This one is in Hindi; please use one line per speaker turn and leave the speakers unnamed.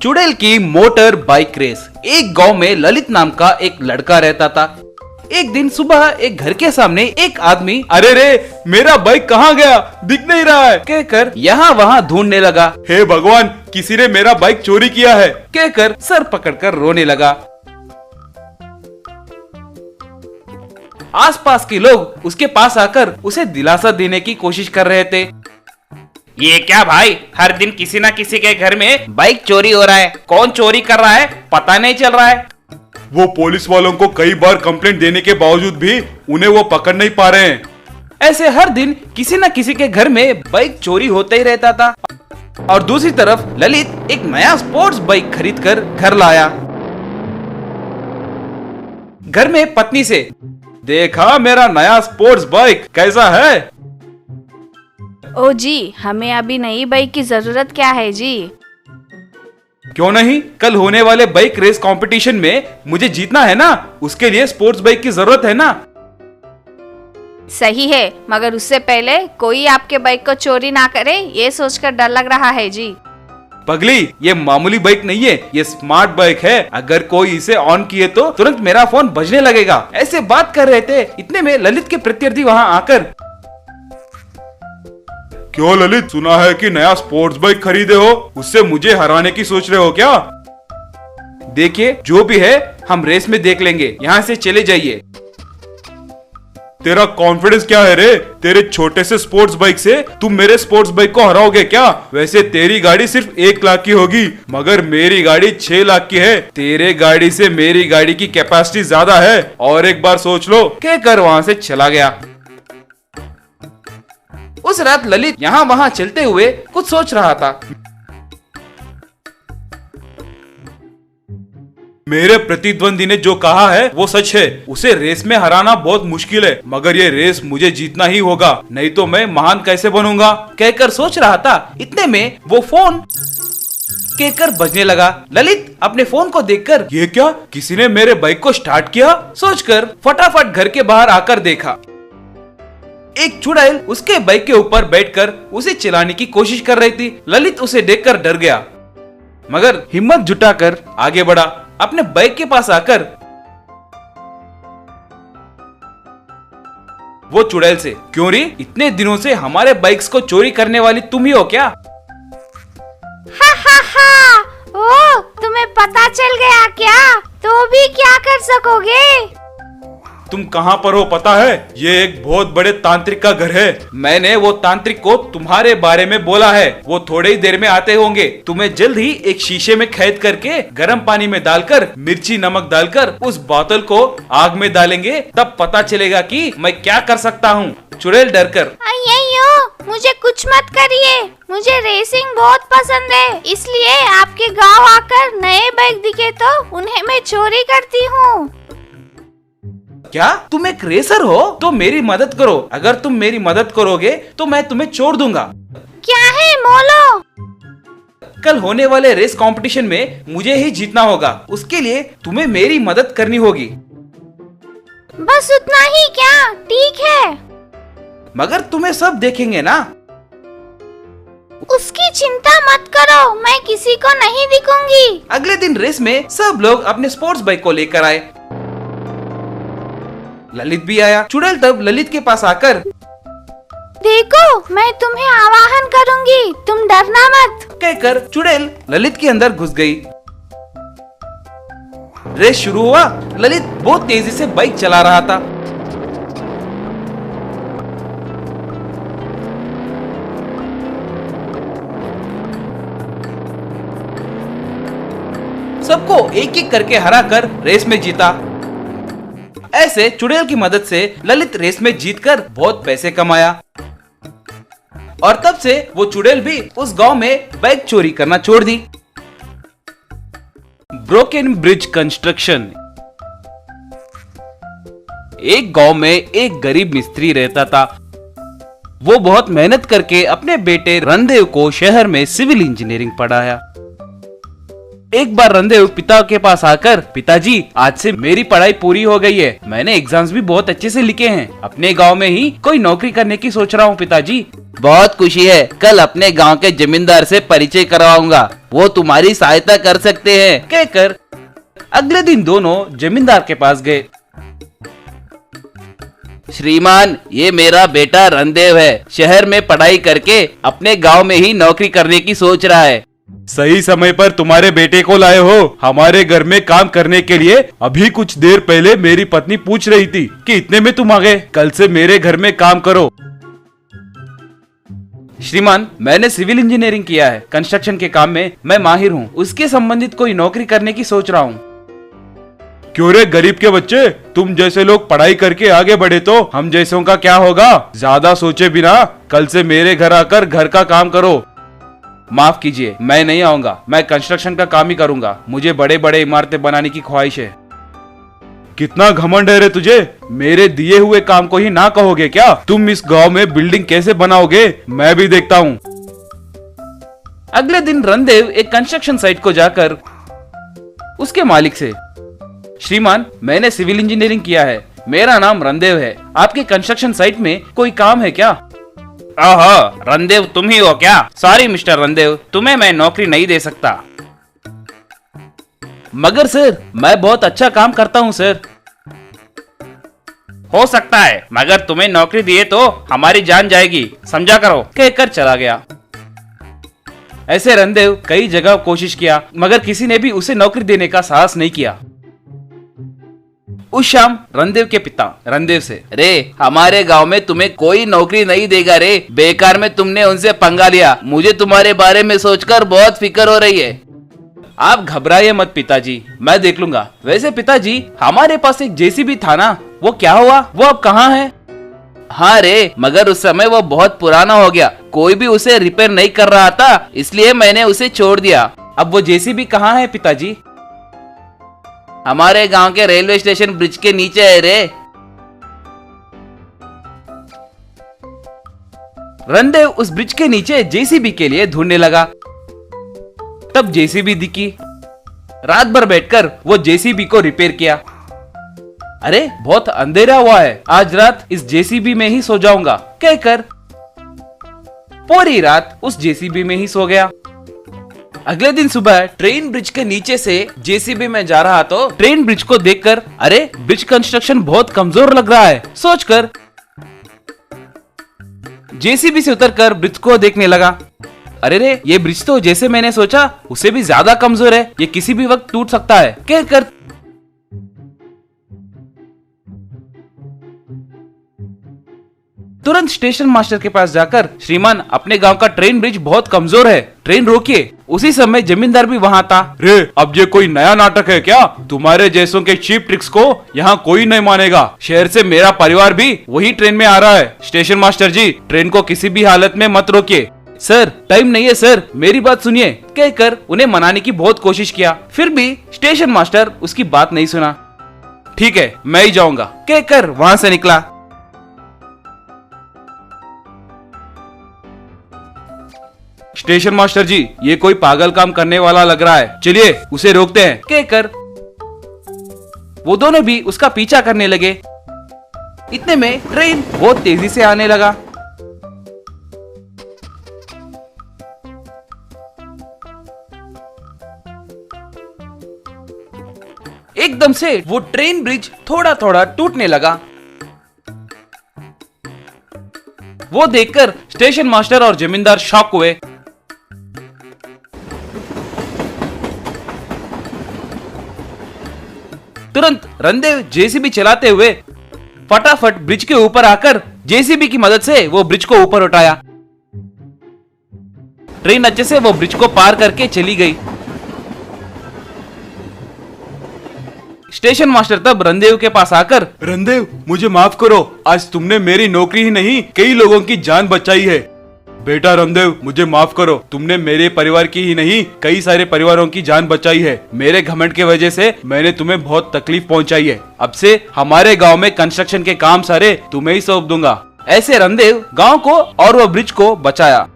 चुड़ैल की मोटर बाइक रेस। एक गांव में ललित नाम का एक लड़का रहता था। एक दिन सुबह एक घर के सामने एक आदमी अरे रे मेरा बाइक कहाँ गया, दिख नहीं रहा है कहकर यहाँ वहाँ ढूंढने लगा।
हे भगवान, किसी ने मेरा बाइक चोरी किया है
कहकर सर पकड़कर रोने लगा। आसपास के लोग उसके पास आकर उसे दिलासा देने की कोशिश कर रहे थे।
ये क्या भाई, हर दिन किसी न किसी के घर में बाइक चोरी हो रहा है। कौन चोरी कर रहा है पता नहीं चल रहा है।
वो पुलिस वालों को कई बार कंप्लेंट देने के बावजूद भी उन्हें वो पकड़ नहीं पा रहे हैं।
ऐसे हर दिन किसी न किसी के घर में बाइक चोरी होता ही रहता था। और दूसरी तरफ ललित एक नया स्पोर्ट्स बाइक खरीद कर घर लाया। घर में पत्नी से,
देखा मेरा नया स्पोर्ट्स बाइक कैसा है?
ओ जी, हमें अभी नई बाइक की जरूरत क्या है जी?
क्यों नहीं, कल होने वाले बाइक रेस कंपटीशन में मुझे जीतना है ना, उसके लिए स्पोर्ट्स बाइक की जरूरत है ना।
सही है, मगर उससे पहले कोई आपके बाइक को चोरी ना करे, ये सोचकर डर लग रहा है जी।
पगली, ये मामूली बाइक नहीं है, ये स्मार्ट बाइक है। अगर कोई इसे ऑन किए तो तुरंत मेरा फोन बजने लगेगा। ऐसे बात कर रहे थे, इतने में ललित के प्रत्यर्थी वहाँ आकर,
क्यों ललित, सुना है कि नया स्पोर्ट्स बाइक खरीदे हो, उससे मुझे हराने की सोच रहे हो क्या?
देखिए जो भी है हम रेस में देख लेंगे, यहाँ से चले जाइए।
तेरा कॉन्फिडेंस क्या है रे? तेरे छोटे से स्पोर्ट्स बाइक से तुम मेरे स्पोर्ट्स बाइक को हराओगे क्या? वैसे तेरी गाड़ी सिर्फ 1 लाख की होगी, मगर मेरी गाड़ी 6 लाख की है। तेरे गाड़ी से मेरी गाड़ी की कैपेसिटी ज्यादा है, और एक बार सोच लो
कहकर वहाँ से चला गया। उस रात ललित यहाँ वहाँ चलते हुए कुछ सोच रहा था।
मेरे प्रतिद्वंदी ने जो कहा है वो सच है। उसे रेस में हराना बहुत मुश्किल है, मगर ये रेस मुझे जीतना ही होगा, नहीं तो मैं महान कैसे बनूंगा
कहकर सोच रहा था। इतने में वो फोन कहकर बजने लगा। ललित अपने फोन को देखकर,
ये क्या, किसी ने मेरे बाइक को स्टार्ट किया
सोचकर फटाफट घर के बाहर आकर देखा। एक चुड़ैल उसके बाइक के ऊपर बैठकर उसे चलाने की कोशिश कर रही थी। ललित उसे देखकर डर गया, मगर हिम्मत जुटाकर आगे बढ़ा। अपने बाइक के पास आकर वो चुड़ैल से, क्यों रे, इतने दिनों से हमारे बाइक्स को चोरी करने वाली तुम ही हो क्या?
हा हा हा, ओ तुम्हें पता चल गया क्या? तो भी क्या कर सकोगे?
तुम कहाँ पर हो पता है? ये एक बहुत बड़े तांत्रिक का घर है।
मैंने वो तांत्रिक को तुम्हारे बारे में बोला है, वो थोड़े ही देर में आते होंगे। तुम्हें जल्द ही एक शीशे में कैद करके गर्म पानी में डालकर मिर्ची नमक डालकर उस बोतल को आग में डालेंगे, तब पता चलेगा कि मैं क्या कर सकता हूँ। चुड़ैल डर कर,
अय्यो, मुझे कुछ मत करिए, मुझे रेसिंग बहुत पसंद है, इसलिए आपके गांव आकर नए बाइक दिखे तो उन्हें मैं चोरी करती हूँ।
क्या तुम एक रेसर हो? तो मेरी मदद करो। अगर तुम मेरी मदद करोगे तो मैं तुम्हें छोड़ दूंगा।
क्या है मोलो?
कल होने वाले रेस कंपटीशन में मुझे ही जीतना होगा, उसके लिए तुम्हें मेरी मदद करनी होगी।
बस उतना ही क्या? ठीक है,
मगर तुम्हें सब देखेंगे ना।
उसकी चिंता मत करो, मैं किसी को नहीं दिखूंगी।
अगले दिन रेस में सब लोग अपने स्पोर्ट्स बाइक को लेकर आए। ललित भी आया। चुड़ैल तब ललित के पास आकर,
देखो मैं तुम्हें आवाहन करूंगी, तुम डरना मत
कहकर चुड़ैल ललित के अंदर घुस गई। रेस शुरू हुआ। ललित बहुत तेजी से बाइक चला रहा था। सबको एक एक करके हरा कर रेस में जीता। ऐसे चुड़ैल की मदद से ललित रेस में जीतकर बहुत पैसे कमाया, और तब से वो चुड़ैल भी उस गांव में बाइक चोरी करना छोड़ दी। Broken bridge construction. एक गांव में एक गरीब मिस्त्री रहता था। वो बहुत मेहनत करके अपने बेटे रणदेव को शहर में सिविल इंजीनियरिंग पढ़ाया। एक बार रणदेव पिता के पास आकर, पिताजी आज से मेरी पढ़ाई पूरी हो गई है, मैंने एग्जाम्स भी बहुत अच्छे से लिखे हैं, अपने गांव में ही कोई नौकरी करने की सोच रहा हूँ पिताजी। बहुत खुशी है, कल अपने गांव के जमींदार से परिचय करवाऊंगा, वो तुम्हारी सहायता कर सकते हैं, कहकर अगले दिन दोनों जमींदार के पास गए। श्रीमान, ये मेरा बेटा रणदेव है। शहर में पढ़ाई करके अपने गांव में ही नौकरी करने की सोच रहा है।
सही समय पर तुम्हारे बेटे को लाए हो हमारे घर में काम करने के लिए। अभी कुछ देर पहले मेरी पत्नी पूछ रही थी कि इतने में तुम आ गए। कल से मेरे घर में काम करो।
श्रीमान, मैंने सिविल इंजीनियरिंग किया है। कंस्ट्रक्शन के काम में मैं माहिर हूँ। उसके संबंधित कोई नौकरी करने की सोच रहा हूँ।
क्यों रे गरीब के बच्चे, तुम जैसे लोग पढ़ाई करके आगे बढ़े तो हम जैसों का क्या होगा। ज्यादा सोचे बिना कल से मेरे घर आकर घर का काम करो।
माफ कीजिए, मैं नहीं आऊंगा। मैं कंस्ट्रक्शन का काम ही करूंगा। मुझे बड़े बड़े इमारतें बनाने की ख्वाहिश है।
कितना घमंड है रे तुझे। मेरे दिए हुए काम को ही ना कहोगे क्या। तुम इस गांव में बिल्डिंग कैसे बनाओगे मैं भी देखता हूँ।
अगले दिन रणदेव एक कंस्ट्रक्शन साइट को जाकर उसके मालिक से, श्रीमान, मैंने सिविल इंजीनियरिंग किया है। मेरा नाम रणदेव है। आपके कंस्ट्रक्शन साइट में कोई काम है क्या?
ओहो, रणदेव तुम ही हो क्या? सॉरी मिस्टर रणदेव, तुम्हें मैं नौकरी नहीं दे सकता।
मगर सर, मैं बहुत अच्छा काम करता हूँ सर।
हो सकता है, मगर तुम्हें नौकरी दिए तो हमारी जान जाएगी, समझा करो,
कहकर चला गया। ऐसे रणदेव कई जगह कोशिश किया, मगर किसी ने भी उसे नौकरी देने का साहस नहीं किया। उस शाम रणदेव के पिता रणदेव से, रे, हमारे गांव में तुम्हें कोई नौकरी नहीं देगा रे। बेकार में तुमने उनसे पंगा लिया। मुझे तुम्हारे बारे में सोचकर बहुत फिक्र हो रही है। आप घबराइए मत पिताजी, मैं देख लूंगा। वैसे पिताजी, हमारे पास एक जेसीबी था ना, वो क्या हुआ? वो अब कहाँ है? हाँ रे, मगर उस समय वो बहुत पुराना हो गया। कोई भी उसे रिपेयर नहीं कर रहा था, इसलिए मैंने उसे छोड़ दिया। अब वो जेसीबी कहाँ है पिताजी? हमारे गांव के रेलवे स्टेशन ब्रिज के नीचे है रे। रणदेव उस ब्रिज के नीचे जेसीबी के लिए ढूंढने लगा। तब जेसीबी दिखी। रात भर बैठकर वो जेसीबी को रिपेयर किया। अरे, बहुत अंधेरा हुआ है, आज रात इस जेसीबी में ही सो जाऊंगा, कहकर पूरी रात उस जेसीबी में ही सो गया। अगले दिन सुबह ट्रेन ब्रिज के नीचे से जेसीबी में जा रहा तो ट्रेन ब्रिज को देखकर, अरे, ब्रिज कंस्ट्रक्शन बहुत कमजोर लग रहा है, सोचकर जेसीबी से उतरकर ब्रिज को देखने लगा। अरे रे, ये ब्रिज तो जैसे मैंने सोचा उससे भी ज्यादा कमजोर है। ये किसी भी वक्त टूट सकता है, कहकर तुरंत स्टेशन मास्टर के पास जाकर, श्रीमान, अपने गांव का ट्रेन ब्रिज बहुत कमजोर है, ट्रेन रोकिए। उसी समय जमींदार भी वहां था।
रे, अब ये कोई नया नाटक है क्या? तुम्हारे जैसों के चीप ट्रिक्स को यहाँ कोई नहीं मानेगा। शहर से मेरा परिवार भी वही ट्रेन में आ रहा है। स्टेशन मास्टर जी, ट्रेन को किसी भी हालत में मत रोकिए। सर, टाइम नहीं है सर, मेरी बात सुनिए, कहकर उन्हें मनाने की बहुत कोशिश किया। फिर भी स्टेशन मास्टर उसकी बात नहीं सुना। ठीक है, मैं ही जाऊंगा, कहकर वहां से निकला। स्टेशन मास्टर जी, ये कोई पागल काम करने वाला लग रहा है, चलिए उसे रोकते हैं, कहकर वो दोनों भी उसका पीछा करने लगे। इतने में ट्रेन बहुत तेजी से आने लगा। एकदम से वो ट्रेन ब्रिज थोड़ा थोड़ा टूटने लगा। वो देखकर स्टेशन मास्टर और जमींदार शॉक हुए। तुरंत रणदेव जेसीबी चलाते हुए फटाफट ब्रिज के ऊपर आकर जेसीबी की मदद से वो ब्रिज को ऊपर उठाया। ट्रेन अच्छे से वो ब्रिज को पार करके चली गई। स्टेशन मास्टर तब रणदेव के पास आकर, रणदेव, मुझे माफ करो। आज तुमने मेरी नौकरी ही नहीं कई लोगों की जान बचाई है। बेटा रणदेव, मुझे माफ करो। तुमने मेरे परिवार की ही नहीं कई सारे परिवारों की जान बचाई है। मेरे घमंड के वजह से मैंने तुम्हें बहुत तकलीफ पहुंचाई है। अब से हमारे गांव में कंस्ट्रक्शन के काम सारे तुम्हें ही सौंप दूंगा। ऐसे रणदेव गांव को और वो ब्रिज को बचाया।